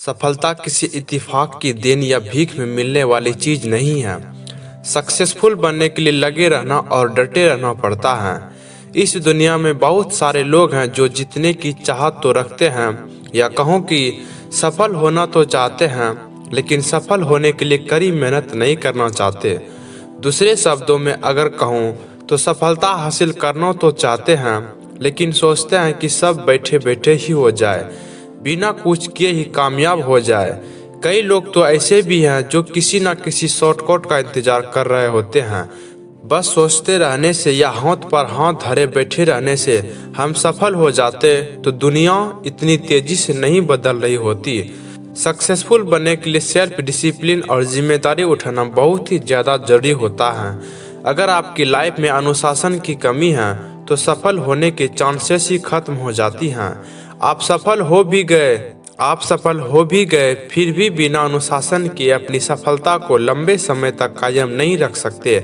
सफलता किसी इत्तेफाक की देन या भीख में मिलने वाली चीज नहीं है। सक्सेसफुल बनने के लिए लगे रहना और डटे रहना पड़ता है। इस दुनिया में बहुत सारे लोग हैं जो जीतने की चाहत तो रखते हैं, या कहूँ कि सफल होना तो चाहते हैं, लेकिन सफल होने के लिए कड़ी मेहनत नहीं करना चाहते। दूसरे शब्दों में अगर कहूँ तो सफलता हासिल करना तो चाहते हैं, लेकिन सोचते हैं कि सब बैठे बैठे ही हो जाए, बिना कुछ किए ही कामयाब हो जाए। कई लोग तो ऐसे भी हैं जो किसी न किसी शॉर्टकट का इंतजार कर रहे होते हैं। बस सोचते रहने से या हाथ पर हाथ धरे बैठे रहने से हम सफल हो जाते तो दुनिया इतनी तेजी से नहीं बदल रही होती। सक्सेसफुल बनने के लिए सेल्फ डिसिप्लिन और जिम्मेदारी उठाना बहुत ही ज़्यादा जरूरी होता है। अगर आपकी लाइफ में अनुशासन की कमी है तो सफल होने के चांसेस ही खत्म हो जाती हैं। आप सफल हो भी गए फिर भी बिना अनुशासन के अपनी सफलता को लंबे समय तक कायम नहीं रख सकते।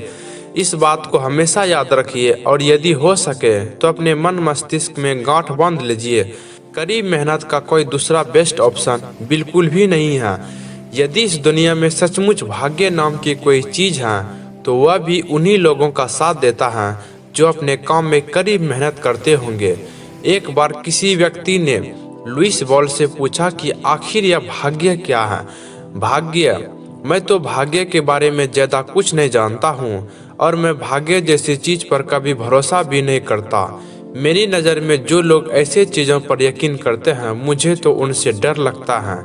इस बात को हमेशा याद रखिए और यदि हो सके तो अपने मन मस्तिष्क में गांठ बांध लीजिए। कड़ी मेहनत का कोई दूसरा बेस्ट ऑप्शन बिल्कुल भी नहीं है। यदि इस दुनिया में सचमुच भाग्य नाम की कोई चीज है तो वह भी उन्हीं लोगों का साथ देता है जो अपने काम में कड़ी मेहनत करते होंगे। एक बार किसी व्यक्ति ने लुइस बॉल से पूछा कि आखिर यह भाग्य क्या है। भाग्य, मैं तो भाग्य के बारे में ज़्यादा कुछ नहीं जानता हूँ और मैं भाग्य जैसी चीज़ पर कभी भरोसा भी नहीं करता। मेरी नज़र में जो लोग ऐसे चीज़ों पर यकीन करते हैं मुझे तो उनसे डर लगता है।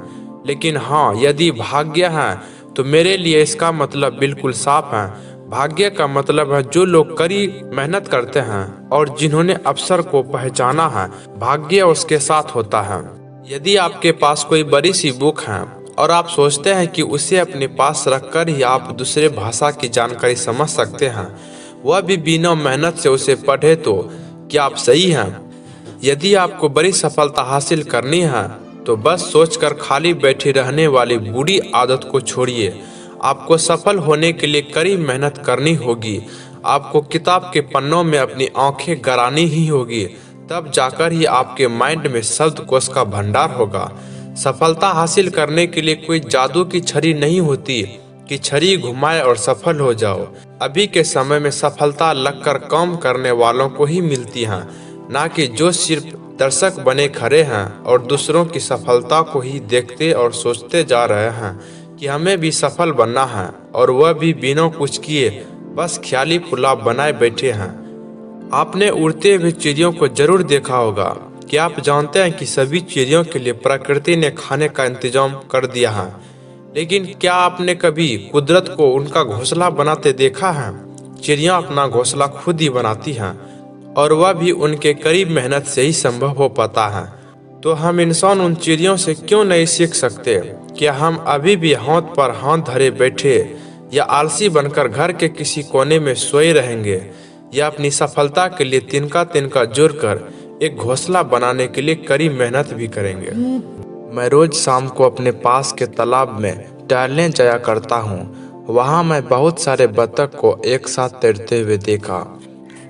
लेकिन हाँ, यदि भाग्य है तो मेरे लिए इसका मतलब बिल्कुल साफ है। भाग्य का मतलब है जो लोग कड़ी मेहनत करते हैं और जिन्होंने अवसर को पहचाना है, भाग्य उसके साथ होता है। यदि आपके पास कोई बड़ी सी बुक है और आप सोचते हैं कि उसे अपने पास रखकर ही आप दूसरे भाषा की जानकारी समझ सकते हैं, वह भी बिना मेहनत से उसे पढ़े, तो क्या आप सही हैं? यदि आपको बड़ी सफलता हासिल करनी है तो बस सोचकर खाली बैठे रहने वाली बुरी आदत को छोड़िए। आपको सफल होने के लिए कड़ी मेहनत करनी होगी। आपको किताब के पन्नों में अपनी आंखें गड़ानी ही होगी, तब जाकर ही आपके माइंड में शब्दकोश का भंडार होगा। सफलता हासिल करने के लिए कोई जादू की छड़ी नहीं होती कि छड़ी घुमाए और सफल हो जाओ। अभी के समय में सफलता लगकर काम करने वालों को ही मिलती है, ना कि जो सिर्फ दर्शक बने खड़े हैं और दूसरों की सफलता को ही देखते और सोचते जा रहे हैं कि हमें भी सफल बनना है, और वह भी बिना कुछ किए बस ख्याली पुलाव बनाए बैठे हैं। आपने उड़ते हुए चिड़ियों को जरूर देखा होगा। क्या आप जानते हैं कि सभी चिड़ियों के लिए प्रकृति ने खाने का इंतजाम कर दिया है, लेकिन क्या आपने कभी कुदरत को उनका घोंसला बनाते देखा है? चिड़ियाँ अपना घोंसला खुद ही बनाती हैं और वह भी उनके कड़ी मेहनत से ही संभव हो पाता है। तो हम इंसान उन चिड़ियों से क्यों नहीं सीख सकते? क्या हम अभी भी हाथ पर हाथ धरे बैठे या आलसी बनकर घर के किसी कोने में सोए रहेंगे, या अपनी सफलता के लिए तिनका तिनका जोड़कर एक घोंसला बनाने के लिए कड़ी मेहनत भी करेंगे? मैं रोज शाम को अपने पास के तालाब में टहलने जाया करता हूँ। वहाँ मैं बहुत सारे बतख को एक साथ तैरते हुए देखा।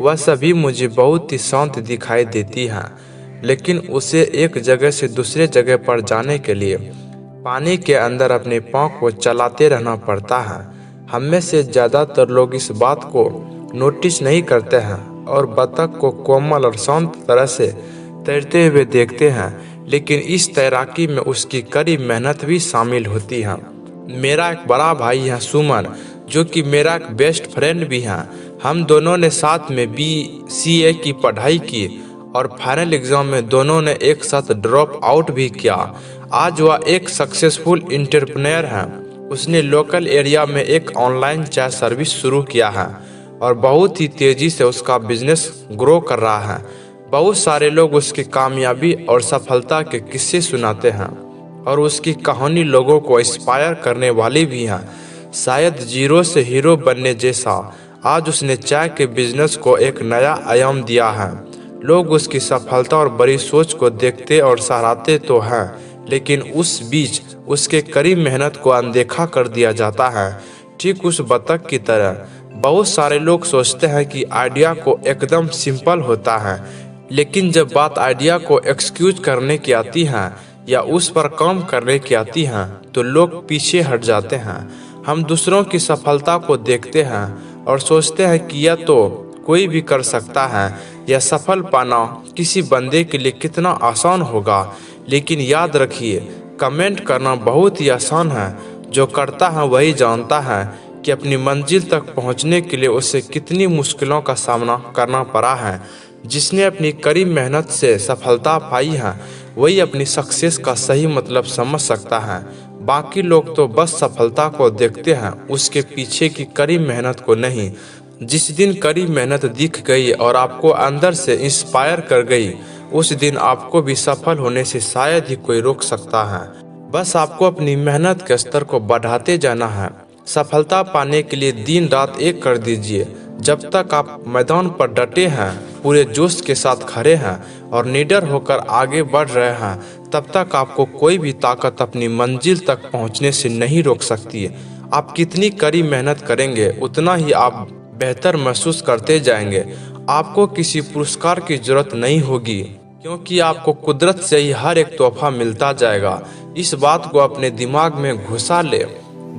वह सभी मुझे बहुत ही शांत दिखाई देती हैं, लेकिन उसे एक जगह से दूसरे जगह पर जाने के लिए पानी के अंदर अपने पाँव को चलाते रहना पड़ता है। हम में से ज़्यादातर लोग इस बात को नोटिस नहीं करते हैं और बतख को कोमल और शांत तरह से तैरते हुए देखते हैं, लेकिन इस तैराकी में उसकी कड़ी मेहनत भी शामिल होती है। मेरा एक बड़ा भाई है सुमन, जो कि मेरा एक बेस्ट फ्रेंड भी है। हम दोनों ने साथ में BCA की पढ़ाई की और फाइनल एग्जाम में दोनों ने एक साथ ड्रॉप आउट भी किया। आज वह एक सक्सेसफुल एंटरप्रेन्योर है। उसने लोकल एरिया में एक ऑनलाइन चाय सर्विस शुरू किया है और बहुत ही तेज़ी से उसका बिजनेस ग्रो कर रहा है। बहुत सारे लोग उसकी कामयाबी और सफलता के किस्से सुनाते हैं और उसकी कहानी लोगों को इंस्पायर करने वाली भी है। शायद जीरो से हीरो बनने जैसा आज उसने चाय के बिजनेस को एक नया आयाम दिया है। लोग उसकी सफलता और बड़ी सोच को देखते और सराहते तो हैं, लेकिन उस बीच उसके कड़ी मेहनत को अनदेखा कर दिया जाता है। ठीक उस बतख की तरह बहुत सारे लोग सोचते हैं कि आइडिया को एकदम सिंपल होता है, लेकिन जब बात आइडिया को एक्सक्यूज करने की आती है या उस पर काम करने की आती हैं तो लोग पीछे हट जाते हैं। हम दूसरों की सफलता को देखते हैं और सोचते हैं कि यह तो कोई भी कर सकता है, यह सफल पाना किसी बंदे के लिए कितना आसान होगा। लेकिन याद रखिए, कमेंट करना बहुत ही आसान है, जो करता है वही जानता है कि अपनी मंजिल तक पहुंचने के लिए उसे कितनी मुश्किलों का सामना करना पड़ा है। जिसने अपनी कड़ी मेहनत से सफलता पाई है वही अपनी सक्सेस का सही मतलब समझ सकता है। बाकी लोग तो बस सफलता को देखते हैं, उसके पीछे की कड़ी मेहनत को नहीं। जिस दिन कड़ी मेहनत दिख गई और आपको अंदर से इंस्पायर कर गई, उस दिन आपको भी सफल होने से शायद ही कोई रोक सकता है। बस आपको अपनी मेहनत के स्तर को बढ़ाते जाना है। सफलता पाने के लिए दिन रात एक कर दीजिए। जब तक आप मैदान पर डटे हैं, पूरे जोश के साथ खड़े हैं और निडर होकर आगे बढ़ रहे हैं, तब तक आपको कोई भी ताकत अपनी मंजिल तक पहुंचने से नहीं रोक सकती है। आप कितनी कड़ी मेहनत करेंगे उतना ही आप बेहतर महसूस करते जाएंगे। आपको किसी पुरस्कार की जरूरत नहीं होगी, क्योंकि आपको कुदरत से ही हर एक तोहफा मिलता जाएगा। इस बात को अपने दिमाग में घुसा ले।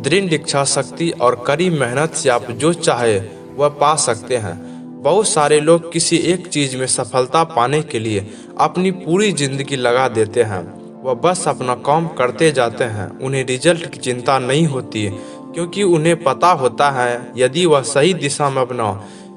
दृढ़ इच्छा शक्ति और कड़ी मेहनत से आप जो चाहे वह पा सकते हैं। बहुत सारे लोग किसी एक चीज में सफलता पाने के लिए अपनी पूरी जिंदगी लगा देते हैं। वह बस अपना काम करते जाते हैं, उन्हें रिजल्ट की चिंता नहीं होती, क्योंकि उन्हें पता होता है यदि वह सही दिशा में अपना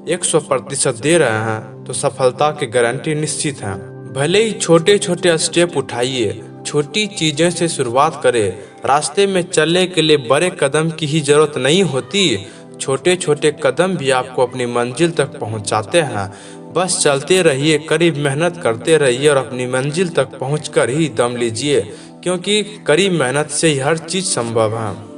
100% दे रहे हैं तो सफलता की गारंटी निश्चित है। भले ही छोटे छोटे स्टेप उठाइए, छोटी चीजें से शुरुआत करें। रास्ते में चलने के लिए बड़े कदम की ही जरूरत नहीं होती, छोटे छोटे कदम भी आपको अपनी मंजिल तक पहुंचाते हैं। बस चलते रहिए, कड़ी मेहनत करते रहिए और अपनी मंजिल तक पहुंचकर ही दम लीजिए, क्योंकि कड़ी मेहनत से ही हर चीज संभव है।